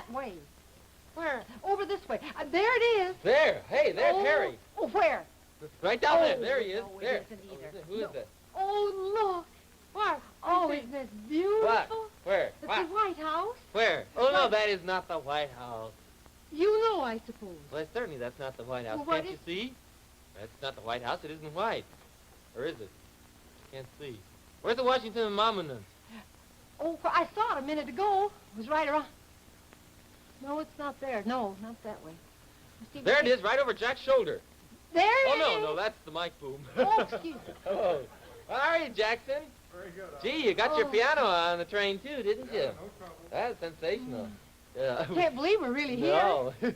that way. Where? Over this way. There it is. There. Hey, there's Harry. Oh, where? Right down there. There he is. No, there. it isn't either. Who is that? Oh, look. What? Oh, isn't this beautiful? What? Where? It's What? the White House. Where? Oh, no, that is not the White House. You know, I suppose. Well, certainly that's not the White House. Well, what Can't you see? That's not the White House. It isn't white. Or is it? Can't see. Where's the Washington Monument? Oh, I saw it a minute ago. It was right around. No, it's not there. No, not that way. There it is, right over Jack's shoulder. There it is. Oh, no, that's the mic boom. Oh, excuse me. Hello. How are you, Jackson? Very good. Gee, you got your Oh. piano on the train, too, didn't you? No trouble. That's sensational. Yeah. I can't believe we're really here. No. You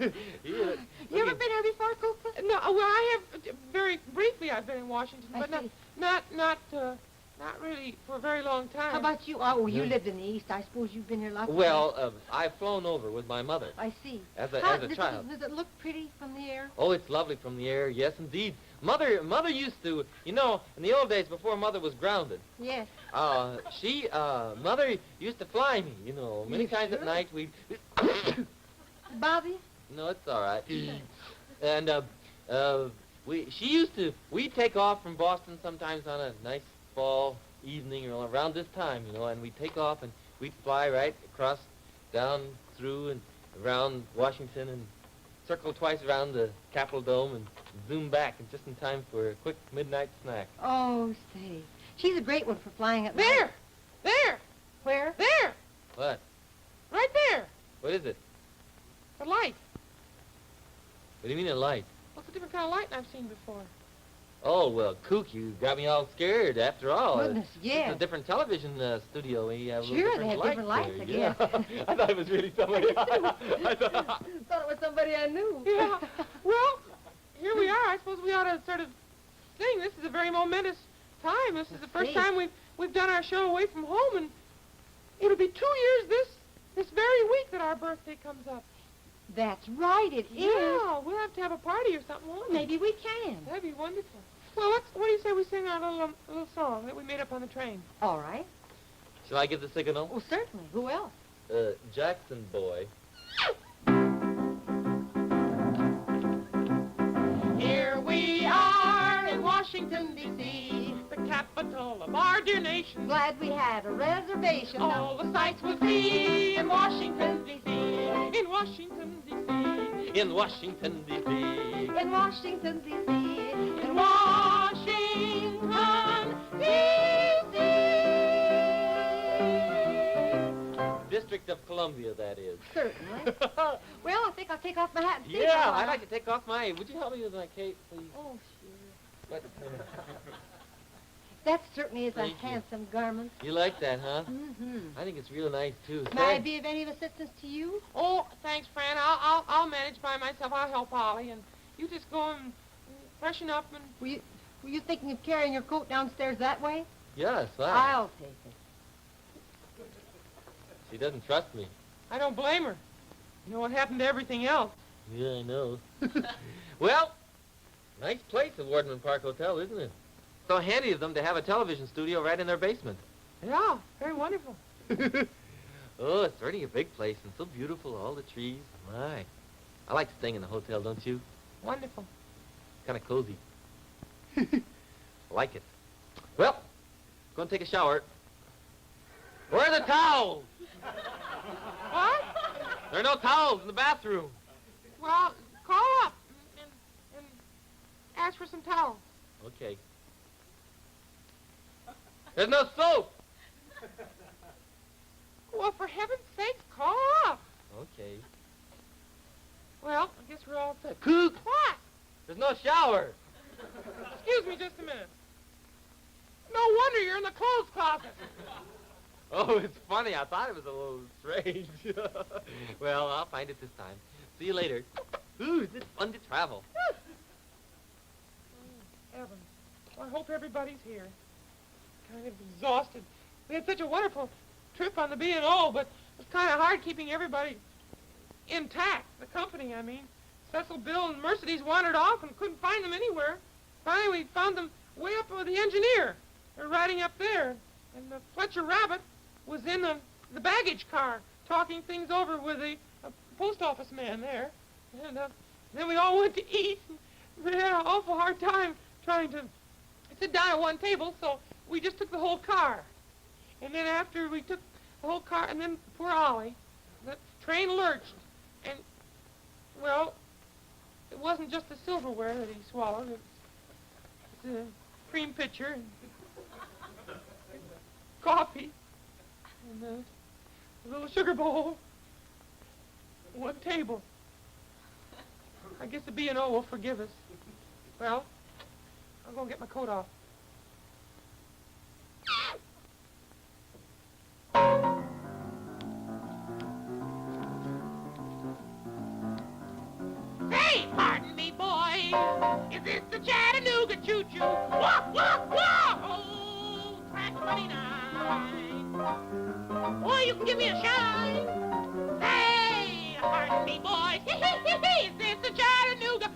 ever been here before, Kukla? No, well, I have, very briefly I've been in Washington, I but see. not really for a very long time. How about you? Oh, you lived in the East. I suppose you've been here lots of times. Well, I've flown over with my mother I see. as a Does child. Does it look pretty from the air? Oh, it's lovely from the air. Yes, indeed. Mother used to, you know, in the old days before Mother was grounded, Yes. Mother used to fly me, you know, many You times at sure? night. We'd... Bother you? No, it's all right. And, we'd take off from Boston sometimes on a nice fall evening or around this time, you know, and we'd take off and we'd fly right across, down through and around Washington and circle twice around the Capitol Dome and zoom back and just in time for a quick midnight snack. Oh, say. She's a great one for flying at There! night. There! Where? There! What? Right there! What is it? The light. What do you mean a light? Well, it's a different kind of light than I've seen before. Oh, well, Kook, you got me all scared after all. Goodness, yes. It's a different television studio. We have Sure, they have different lights, there. I guess. Yeah. I thought it was really somebody. I thought it was somebody I knew. Yeah. Well, here we are. I suppose we ought to sort of sing. This is a very momentous time. This is the first time we've done our show away from home, and it'll be 2 years this very week that our birthday comes up. That's right, it is. Yeah, we'll have to have a party or something, won't we? Maybe we can. That'd be wonderful. Well, what do you say we sing our little song that we made up on the train? All right. Shall I give the signal? Well, certainly. Who else? Jackson boy. Here we are in Washington, D.C., the capital of our dear nation. Glad we had a reservation. All the sights we'll see in Washington, D.C., in Washington, D.C., In Washington, D.C. In Washington, D.C. in Washington, D.C. District of Columbia, that is. Certainly. Well, I think I'll take off my hat and see Yeah, you. I'd like to take off my... Would you help me with my cape, please? Oh, sure. What? That certainly is a Thank you. handsome garment. You like that, huh? Mm-hmm. I think it's real nice, too. May I be of any assistance to you? Oh, thanks, Fran. I'll manage by myself. I'll help Ollie, and you just go and freshen up and... Were you thinking of carrying your coat downstairs that way? Yes, wow. I'll take it. She doesn't trust me. I don't blame her. You know what happened to everything else? Yeah, I know. Well, nice place, the Wardman Park Hotel, isn't it? So handy of them to have a television studio right in their basement. Yeah, very wonderful. Oh, it's certainly a big place and so beautiful, all the trees. My. I like staying in the hotel, don't you? Wonderful. Kind of cozy. I like it. Well, go and take a shower. Where are the towels? What? There are no towels in the bathroom. Well, call up and ask for some towels. Okay. There's no soap. Well, for heaven's sakes, call up. Okay. Well, I guess we're all set. Kook, What? there's no shower. Excuse me just a minute. No wonder you're in the clothes closet. Oh, it's funny. I thought it was a little strange. Well, I'll find it this time. See you later. Ooh, is it fun to travel? Heavens. Well, I hope everybody's here. Kind of exhausted. We had such a wonderful trip on the B&O, but it was kind of hard keeping everybody intact. The company, I mean. Cecil, Bill, and Mercedes wandered off and couldn't find them anywhere. Finally, we found them way up with the engineer. They're riding up there. And the Fletcher Rabbit was in the baggage car talking things over with a post office man there. And then we all went to eat. We had an awful hard time trying to sit down at one table, so we just took the whole car. And then after we took the whole car, and then poor Ollie, the train lurched. And, well, it wasn't just the silverware that he swallowed. It was a cream pitcher and coffee and a little sugar bowl. One table. I guess the B&O will forgive us. Well, I'll go get my coat off. Say, pardon me, boy. Is this the Chattanooga choo-choo? Wah, wah, wah! Oh, track 29. Boy, you can give me a shine. Say, pardon me, boy. Is this the Chattanooga?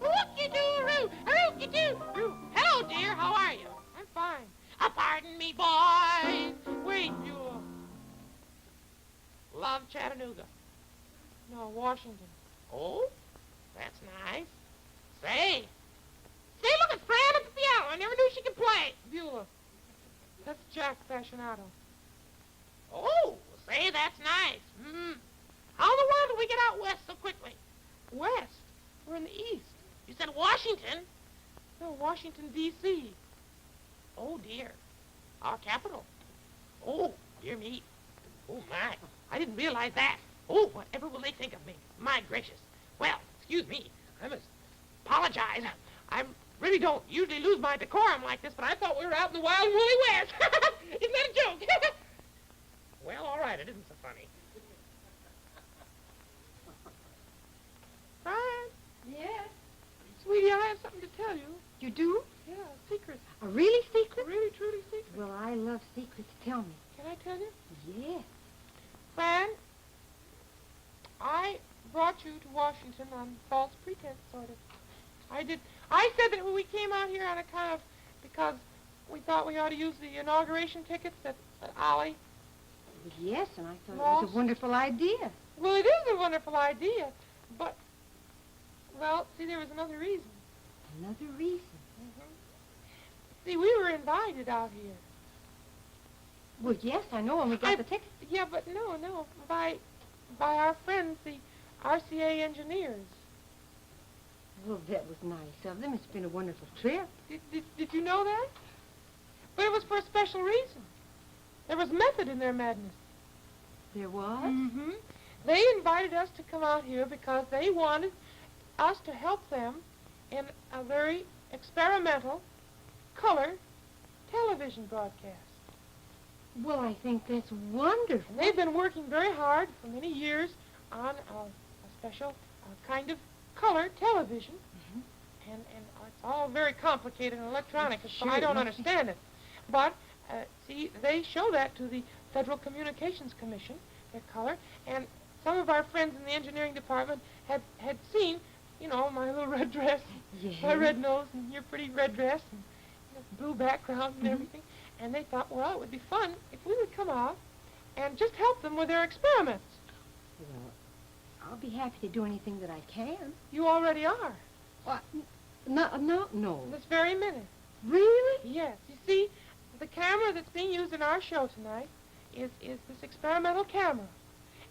Rookie-doo-roo, rookie-doo-roo. Hello, dear. How are you? I'm fine. Pardon me, boy. Wait, Beulah. Love Chattanooga. No, Washington. Oh, that's nice. Say, look at Fran at the piano. I never knew she could play. Beulah. That's Jack Fascinato. Oh, say, that's nice. How in the world did we get out west so quickly? West? We're in the east. You said Washington? No, Washington, D.C. Oh, dear. Our capital. Oh, dear me. Oh, my. I didn't realize that. Oh, whatever will they think of me? My gracious. Well, excuse me. I must apologize. I really don't usually lose my decorum like this, but I thought we were out in the wild woolly west. Isn't that a joke? Well, all right. It isn't so funny. Fran? Yes? Sweetie, I have something to tell you. You do? Yeah, a secret. A really secret? A really, truly secret. Well, I love secrets. Tell me. Can I tell you? Yes. Fran, I brought you to Washington on false pretense, sort of. I did. I said that when we came out here on a kind of, because we thought we ought to use the inauguration tickets that Ollie. Yes, and I thought it was a wonderful idea. Well, it is a wonderful idea, but, well, see, there was another reason. Another reason? See, we were invited out here. Well, yes, I know, and we got the tickets. Yeah, but no, by our friends, the RCA engineers. Well, that was nice of them. It's been a wonderful trip. Did you know that? But it was for a special reason. There was method in their madness. There was? Mm-hmm. They invited us to come out here because they wanted us to help them in a very experimental color television broadcast. Well, I think that's wonderful. And they've been working very hard for many years on a special kind of color television. Mm-hmm. And it's all very complicated and electronic, so I don't understand it. But, see, they show that to the Federal Communications Commission, their color, and some of our friends in the engineering department had seen, you know, my little red dress, my red nose, and your pretty red dress, and blue background and everything. And they thought, well, it would be fun if we would come out and just help them with their experiments. Well, I'll be happy to do anything that I can. You already are. What? No. This very minute. Really? Yes. You see, the camera that's being used in our show tonight is this experimental camera.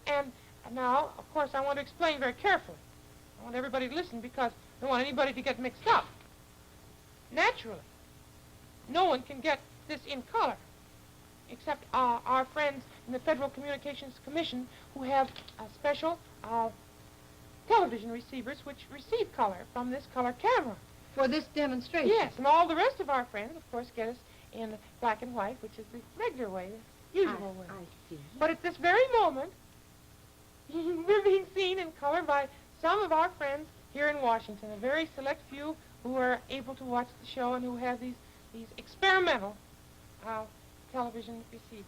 And now, of course, I want to explain very carefully. I want everybody to listen because I don't want anybody to get mixed up. Naturally, no one can get this in color, except our friends in the Federal Communications Commission who have special television receivers which receive color from this color camera. For this demonstration? Yes, and all the rest of our friends, of course, get us in black and white, which is the regular way, the usual way. I see. But at this very moment, we're being seen in color by some of our friends here in Washington, a very select few who are able to watch the show and who have these experimental television receivers.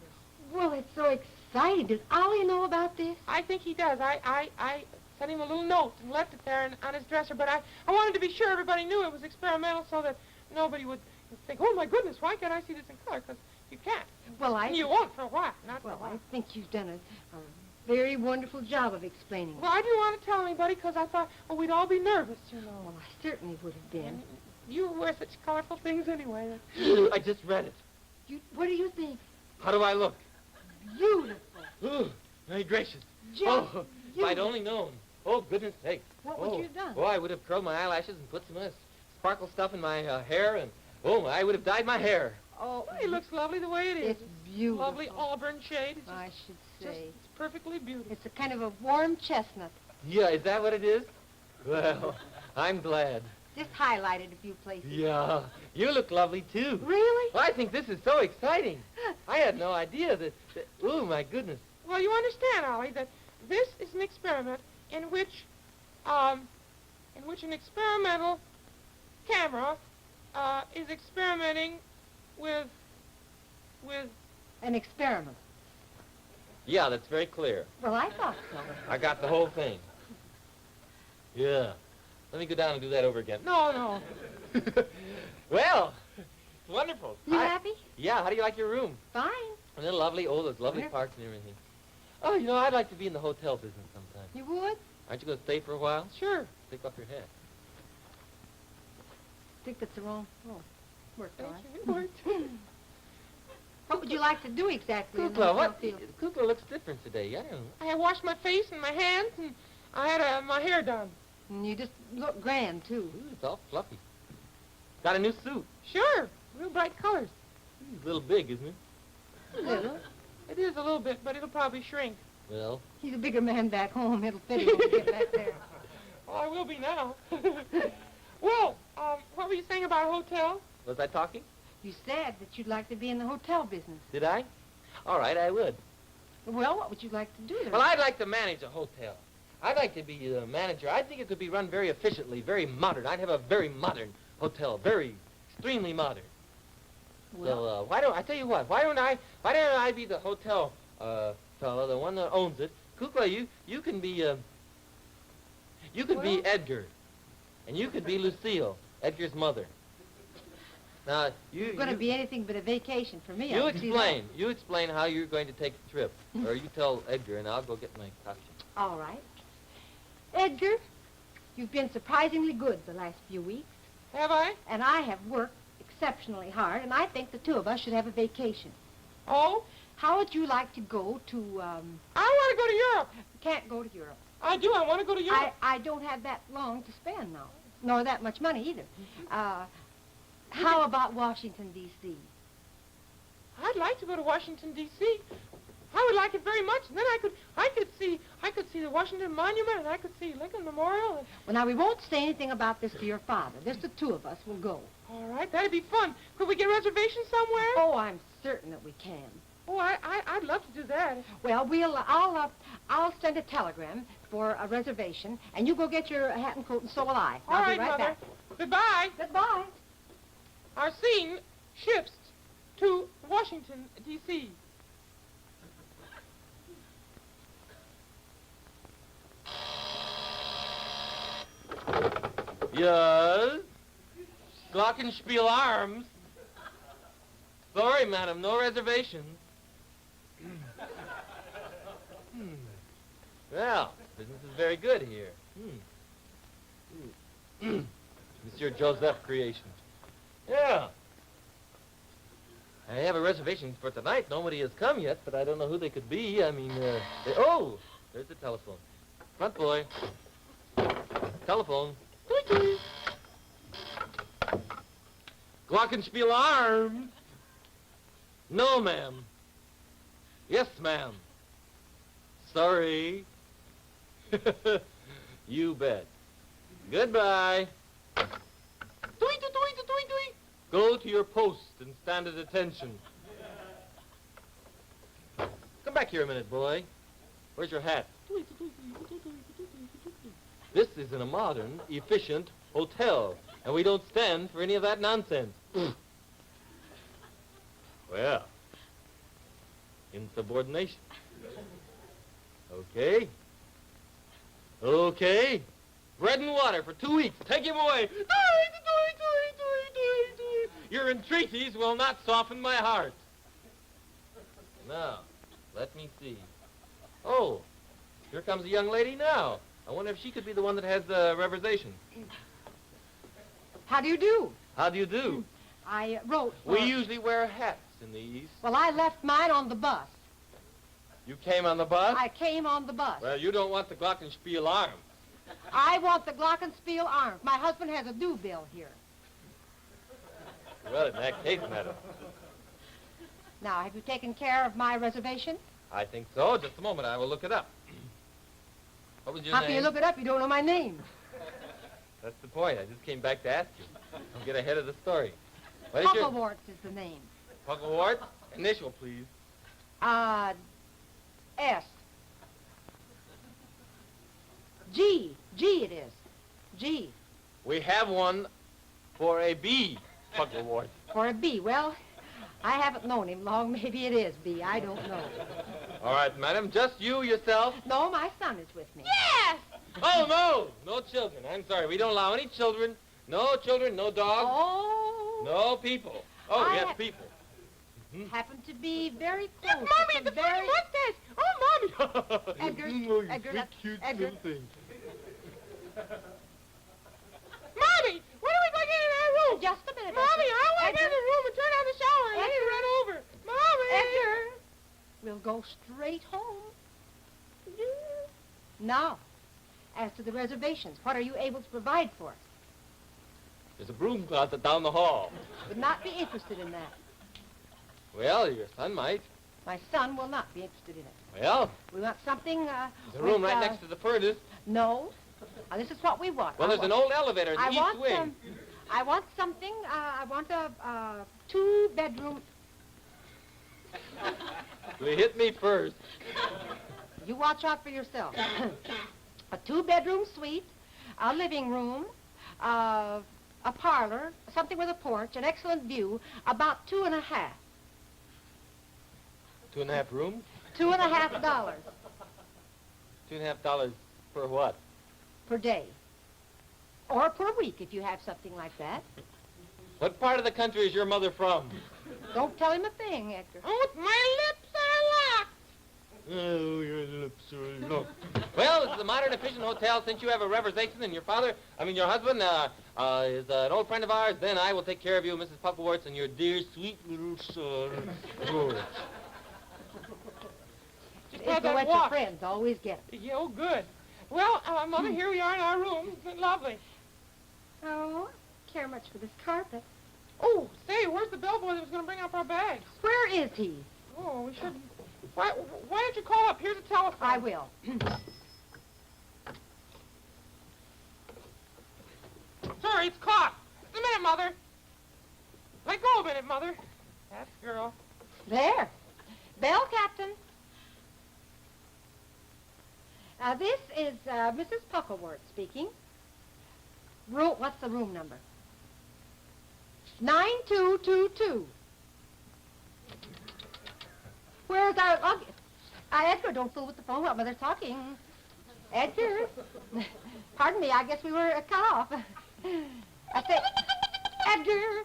Well, it's so exciting. Does Ollie know about this? I think he does. I sent him a little note and left it there on his dresser, but I wanted to be sure everybody knew it was experimental so that nobody would think, oh, my goodness, why can't I see this in color? Because you can't. Well, You won't for a while, not for a Well, while. I think you've done a very wonderful job of explaining it. Well, I didn't want to tell anybody because I thought, well, we'd all be nervous, you know. Well, I certainly would have been. And you wear such colorful things anyway. I just read it. What do you think? How do I look? Beautiful. Ooh, very gracious. Just Oh, if I'd only known. Oh, goodness sakes. What would you have done? Oh, I would have curled my eyelashes and put some sparkle stuff in my hair, and, I would have dyed my hair. Oh, It looks lovely the way it is. it's beautiful. Lovely auburn shade. It's I should say. it's perfectly beautiful. It's a kind of a warm chestnut. Yeah, is that what it is? Well, I'm glad. Just highlighted a few places. Yeah, you look lovely, too. Really? Well, I think this is so exciting. I had no idea that oh, my goodness. Well, you understand, Ollie, that this is an experiment in which an experimental camera is experimenting with An experiment. Yeah, that's very clear. Well, I thought so. I got the whole thing. Yeah. Let me go down and do that over again. No. Well, it's wonderful. You happy? Yeah, how do you like your room? Fine. Isn't it lovely? Oh, those lovely Wonderful. parks and everything. Oh, I'd like to be in the hotel business sometime. You would? Aren't you going to stay for a while? Sure. Take off your hat. I think that's the wrong. Oh, worked all Thank right. you. It worked. What would you like to do exactly in the Kukla, hotel what? field? Kukla looks different today. I don't know. I washed my face and my hands, and I had my hair done. And you just look grand, too. Ooh, it's all fluffy. Got a new suit. Sure. Real bright colors. It's a little big, isn't it? A little. It is a little bit, but it'll probably shrink. Well, He's a bigger man back home. It'll fit him when we get back there. Well, I will be now. Well, what were you saying about a hotel? was I talking? You said that you'd like to be in the hotel business. Did I? All right, I would. Well, what would you like to do there? Well, I'd like to manage a hotel. I'd like to be the manager. I think it could be run very efficiently, very modern. I'd have a very modern hotel, very extremely modern. So why don't I be the hotel fella, the one that owns it? Kukla, you can be be Edgar, and you could be Lucille, Edgar's mother. Now It's going to be anything but a vacation for me. You I can see explain. You explain how you're going to take the trip, or you tell Edgar, and I'll go get my costume. that. All right. Edgar, you've been surprisingly good the last few weeks, Have I? and I have worked exceptionally hard, and I think the two of us should have a vacation. Oh? How would you like to go to, I want to go to Europe. can't go to Europe. I do. I want to go to Europe. I don't have that long to spend now, nor that much money either. How about Washington, D.C.? I'd like to go to Washington, D.C. I would like it very much. And then I could see the Washington Monument, and I could see Lincoln Memorial. And... Well, now, we won't say anything about this to your father. Just the two of us will go. All right, that'd be fun. Could we get reservations somewhere? Oh, I'm certain that we can. Oh, I'd love to do that. Well, I'll send a telegram for a reservation, and you go get your hat and coat, and so will I. All I'll right, be right Mother. back. Goodbye. Goodbye. Our scene shifts to Washington, D.C. Yes? Glockenspiel Arms? Sorry, madam, no reservations. Well, business is very good here. Monsieur Joseph Creation. Yeah. I have a reservation for tonight. Nobody has come yet, but I don't know who they could be. I mean, oh, there's the telephone. Front boy. Telephone. Glockenspiel Arms. No, ma'am. Yes, ma'am. Sorry. You bet. Goodbye. Go to your post and stand at attention. Come back here a minute, boy. Where's your hat? This is in a modern, efficient hotel, and we don't stand for any of that nonsense. Well, insubordination. Okay. Okay. Bread and water for 2 weeks. Take him away. Your entreaties will not soften my heart. Now, let me see. Oh, here comes a young lady now. I wonder if she could be the one that has the reservation. How do you do? How do you do? I wrote for... We usually wear hats in these. Well, I left mine on the bus. You came on the bus? I came on the bus. Well, you don't want the Glockenspiel arm. I want the Glockenspiel arms. My husband has a due bill here. Well, in that case, madam. Now, have you taken care of my reservation? I think so. Just a moment. I will look it up. What was your How name? can you look it up? You don't know my name. That's the point. I just came back to ask you. Don't get ahead of the story. What is your... Pucklewarts is the name. Pucklewart? Initial, please. S. G. G it is. G. We have one for a B, Pucklewart. For a B. Well, I haven't known him long. Maybe it is B. I don't know. All right, madam. Just you, yourself? No, my son is with me. Yes! Oh, no. No children. I'm sorry. We don't allow any children. No children, no dogs. Oh. No people. Oh, I yes, ha- people. Happen to be very Look, close. Mommy, to the some funny mustache. Oh, Mommy. Edgar, Oh, you Edgar, big, that- cute Edgar. little thing. Mommy, when are we going to get in our room? Just a minute. Mommy, Edgar. I want to get in Edgar. the room and turn on the shower and let it Edgar. run over. Mommy. Edgar, we'll go straight home. Now, as to the reservations, what are you able to provide for us? There's a broom closet down the hall. Would not be interested in that. Well, your son might. My son will not be interested in it. Well, We want something, there's a room with, right next to the furnace. No. This is what we want. Well, there's an old elevator in the east wing. I want something, I want a two-bedroom... You hit me first. You watch out for yourself. A two-bedroom suite, a living room, a parlor, something with a porch, an excellent view, about $2.50. $2.5 rooms? $2.50 $2.50 for what? per day. Or per week, if you have something like that. What part of the country is your mother from? Don't tell him a thing, Edgar. Oh, my lips are locked. Oh, your lips are locked. Well, this is a modern efficient hotel. Since you have a reservation and your husband, is an old friend of ours, then I will take care of you, Mrs. Pucklewarts, and your dear, sweet little son, George. Just It's had the that what walk. your friends always get. Yeah, oh, good. Well, Mother, here we are in our room. It's been lovely. Oh, I care much for this carpet. Oh, say, where's the bellboy that was going to bring up our bags? Where is he? Oh, we should... Why don't you call up? Here's a telephone. I will. Sorry, it's caught. Just a minute, Mother. Let go a minute, Mother. That's the girl. There. Bell, Captain. This is Mrs. Pucklewart speaking. What's the room number? 9222. Where's our luggage? Edgar, don't fool with the phone while Mother's talking. Edgar. Pardon me, I guess we were cut off. I said, Edgar.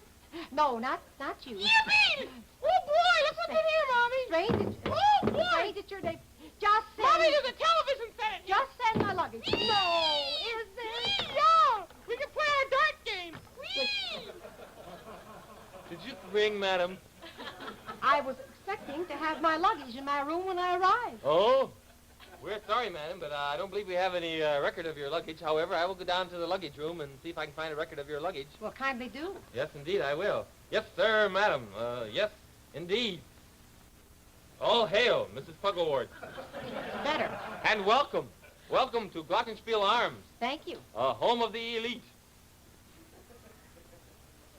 No, not you. Yippee! Oh, boy, look what's in here, Mommy. Strange. Oh, boy. Strange at your day. Just send. Mommy, there's a television set. Just send my luggage. No, is there? Yeah, we can play our dart game. Whee! Did you ring, madam? I was expecting to have my luggage in my room when I arrived. Oh? We're sorry, madam, but I don't believe we have any record of your luggage. However, I will go down to the luggage room and see if I can find a record of your luggage. Well, kindly do. Yes, indeed, I will. Yes, sir, madam. Yes, indeed. All hail, Mrs. Pucklewart. Better. And welcome. Welcome to Glockenspiel Arms, Thank you. home of the elite.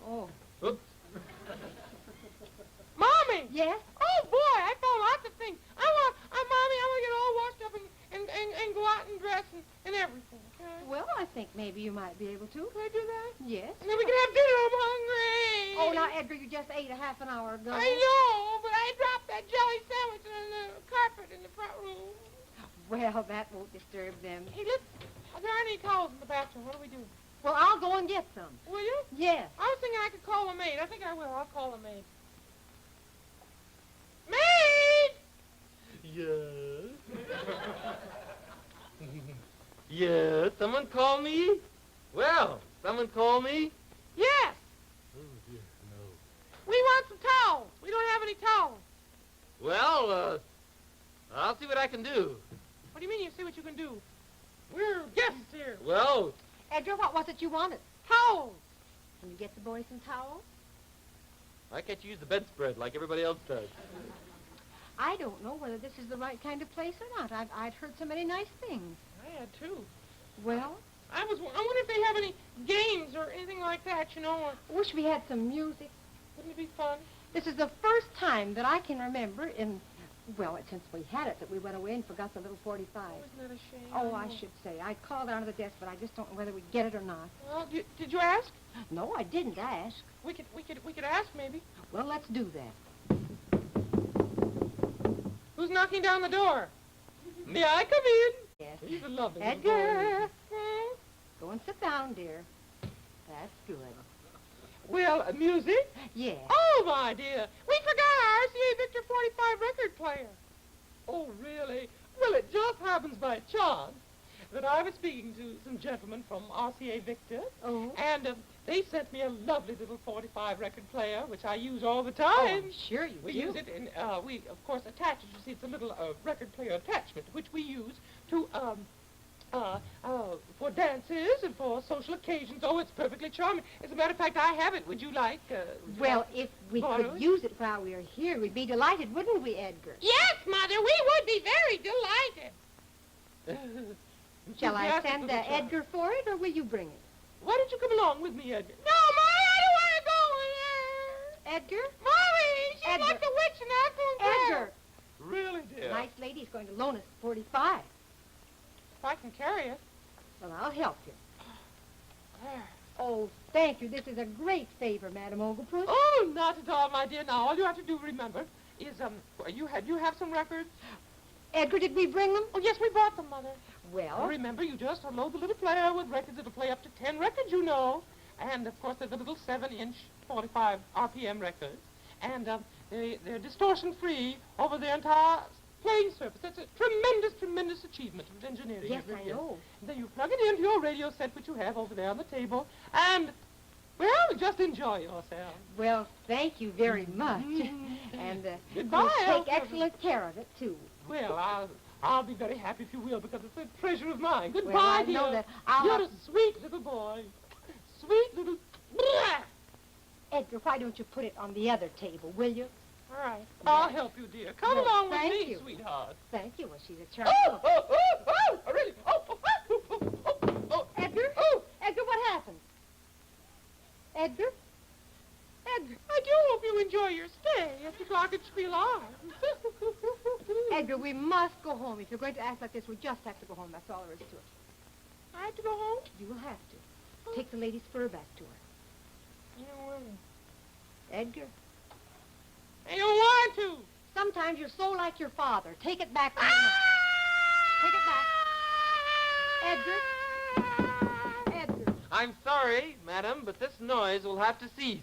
Oh. Oops. Mommy! Yes? Oh, boy, I found lots of things. Mommy, I want to get all washed up and go out and dress and everything, okay? Well, I think maybe you might be able to. Can I do that? Yes. And then we can have dinner. I'm hungry. Oh, now, Edgar, you just ate a half an hour ago. I know, but I dropped that jelly sandwich on the carpet in the front room. Well, that won't disturb them. Hey, look, there aren't any towels in the bathroom. What do we do? Well, I'll go and get some. Will you? Yes. I was thinking I could call the maid. I think I will. I'll call the maid. Maid! Yes. Yes, someone call me? Well, someone call me? Yes. Oh, dear, no. We want some towels. We don't have any towels. Well, I'll see what I can do. What do you mean you see what you can do? We're guests here. Well, Edgar, what was it you wanted? Towels. Can you get the boys some towels? why can't you use the bedspread like everybody else does? I don't know whether this is the right kind of place or not. I'd heard so many nice things. I had too. Well, I wonder if they have any games or anything like that, you know, or wish we had some music. wouldn't it be fun? This is the first time that I can remember since we had it, that we went away and forgot the little 45. Oh, isn't that a shame? Oh, I should say. I called out of the desk, but I just don't know whether we get it or not. Well, did you ask? No, I didn't ask. We could ask maybe. Well, let's do that. Who's knocking down the door? May I come in? Yes. He's a lovely little Edgar, boy. go and sit down, dear. That's good. Well, music? Yeah. Oh, my dear. We forgot our RCA Victor 45 record player. Oh, really? Well, it just happens by chance that I was speaking to some gentlemen from RCA Victor, Oh. and they sent me a lovely little 45 record player, which I use all the Oh, time. I'm sure you We do. use it, and we, of course, attach it. You see, it's a little record player attachment, which we use to, for dances and for social occasions. Oh, it's perfectly charming. As a matter of fact, I have it. Would you like? Well, if we borrow could it? use it while we are here, we'd be delighted, wouldn't we, Edgar? Yes, Mother, we would be very delighted. Shall I Enthusiastic send little child. Edgar for it, or will you bring it? Why don't you come along with me, Edgar? No, Mommy, I don't want to go with her. Edgar? Mommy, she's Edgar. like a witch in Apple's Edgar! Really, dear? Nice lady's going to loan us 45. If I can carry it. Well, I'll help you. There. Oh, thank you. This is a great favor, Madam Oglepuss. Oh, not at all, my dear. Now, all you have to do, remember, is, you have some records? Edgar, did we bring them? Oh, yes, we bought them, Mother. Well, Remember, you just unload the little player with records. It'll play up to 10 records, you know. And, of course, they're the little 7-inch 45 RPM records. And they're distortion-free over the entire playing surface. That's a tremendous, tremendous achievement of engineering. yes, It really I is. know. And then you plug it into your radio set, which you have over there on the table, and, well, just enjoy yourself. Well, thank you very much. And Goodbye, we'll Elsa. take excellent care of it, too. Well, I'll be very happy if you will, because it's a treasure of mine. Goodbye, Well, I dear. know that I'll You're have a sweet little boy. Sweet little... Blah! Edgar, why don't you put it on the other table, will you? All right. I'll help you, dear. Come Well, along with thank me, you. sweetheart. Thank you. Well, she's a charming Oh, oh, oh, oh, really? Oh, oh, oh, oh, oh, oh. Edgar? Oh, Edgar, what happened? Edgar? Edgar? I do hope you enjoy your stay at the Glockenspiel Arms. Edgar, we must go home. If you're going to act like this, we just have to go home. That's all there is to it. I have to go home? You will have to. Take the lady's fur back to her. I don't want to. Edgar, I don't want to. sometimes you're so like your father. Take it back. To Take it back. Edgar. I'm sorry, madam, but this noise will have to cease.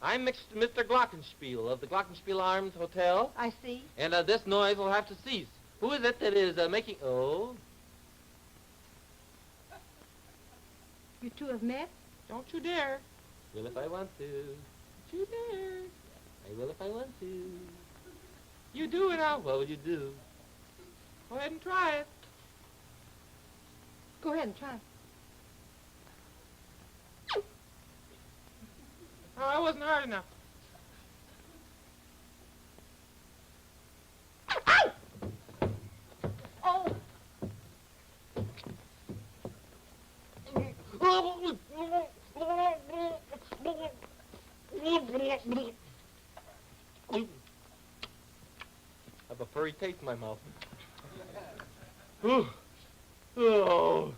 I'm Mr. Glockenspiel of the Glockenspiel Arms Hotel, I see. and this noise will have to cease. Who is it that is making... Oh, You two have met? Don't you dare. will if I want to. Don't you dare. I will if I want to. You do it, I'll What would you do? go ahead and try it. Go ahead and try. Oh, I wasn't hard enough. Oh, I have a furry taste in my mouth. Ooh. Oh.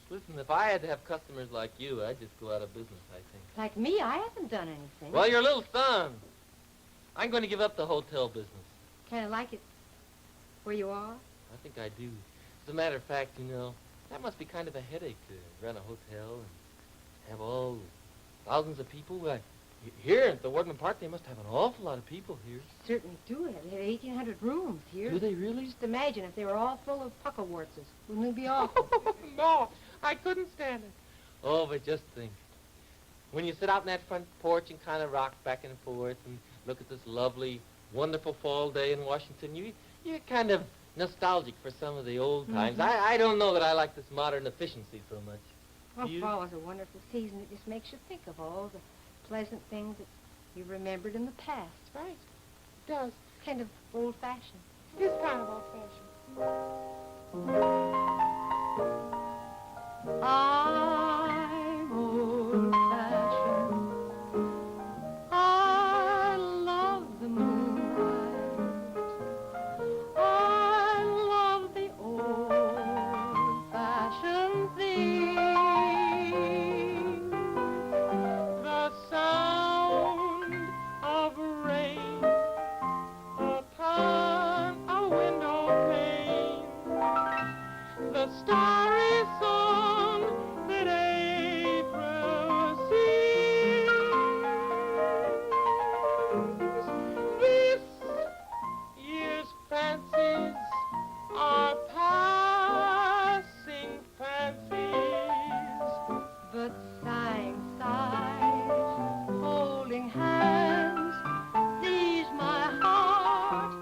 Listen, if I had to have customers like you, I'd just go out of business, I think. like me, I haven't done anything. Well, your little son. I'm going to give up the hotel business. Kind of like it where you are? I think I do. As a matter of fact, you know, that must be kind of a headache to run a hotel and have all thousands of people. Here at the Workman Park, they must have an awful lot of people here. Certainly do. They have 1,800 rooms here. Do they really? Just imagine if they were all full of puckerwarts. Wouldn't it be awful? No, I couldn't stand it. Oh, but just think. When you sit out in that front porch and kind of rock back and forth and look at this lovely, wonderful fall day in Washington, you're kind of nostalgic for some of the old times. I don't know that I like this modern efficiency so much. Well, fall is a wonderful season. It just makes you think of all the pleasant things that you remembered in the past. Right. It does. Kind of old-fashioned. It is kind of old-fashioned. I'm old-fashioned. I love the moonlight. I love the old-fashioned things. The sound of rain upon a window pane. The starry song that April sings. This year's fancies are passing fancies, But sighing sighs, holding hands, these my heart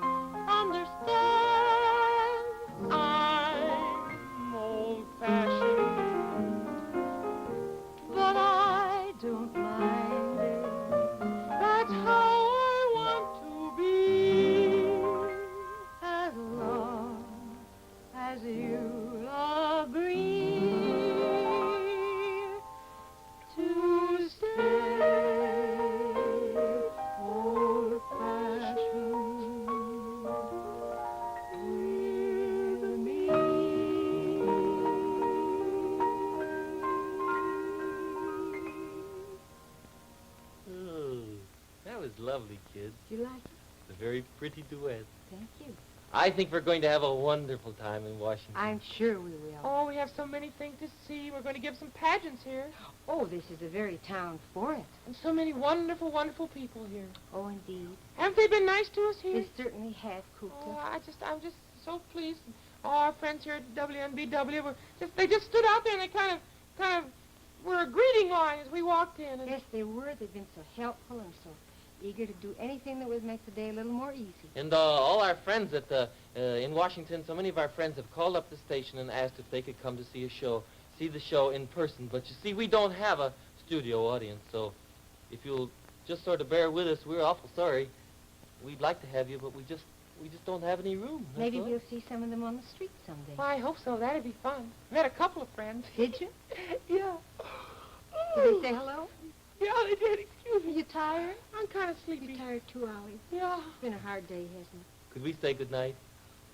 understands. I'm old-fashioned. But I don't mind it. That's how I want to be. As long as you agree to stay old-fashioned with me. Oh, that was lovely, kids. Do you like it? It's a very pretty duet. Thank you. I think we're going to have a wonderful time in Washington. I'm sure we will. Oh, we have so many things to see. We're going to give some pageants here. Oh, this is the very town for it. And so many wonderful, wonderful people here. Oh, indeed. Haven't they been nice to us here? They certainly have, Oh, Kukla. I'm just so pleased. All our friends here at WNBW they just stood out there and they kind of were a greeting line as we walked in. And Yes, they were. They've been so helpful and so eager to do anything that would make the day a little more easy. And all our friends at in Washington, so many of our friends have called up the station and asked if they could come to see the show in person. But you see, we don't have a studio audience, so if you'll just sort of bear with us, we're awful sorry. We'd like to have you, but we just don't have any room. that's Maybe all. we'll see some of them on the street someday. well, I hope so. That'd be fun. Met a couple of friends. Did you? Yeah. Did they say hello? Yeah, they did. Excuse Are me. you tired? I'm kind of sleepy. You're tired too, Ollie. Yeah. It's been a hard day, hasn't it? Could we say good night?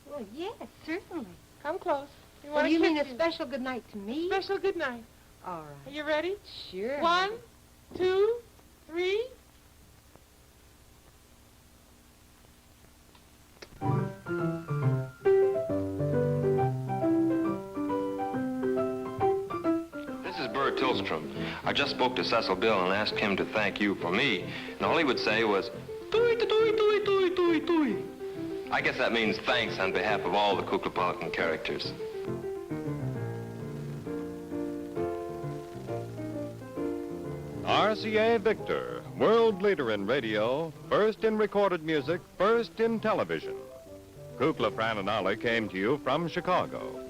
Well, yes, certainly. Come close. You Well, want you to mean a special good night to me? special good night? All Are right. you ready? Sure. 1, 2, 3. This is Bert Tillstrom. I just spoke to Cecil Bill and asked him to thank you for me, and all he would say was, "Tui, tui, tui, tui, tui, tui." I guess that means thanks on behalf of all the Kuklapolitan characters. RCA Victor, world leader in radio, first in recorded music, first in television. Kukla, Fran, and Ollie came to you from Chicago.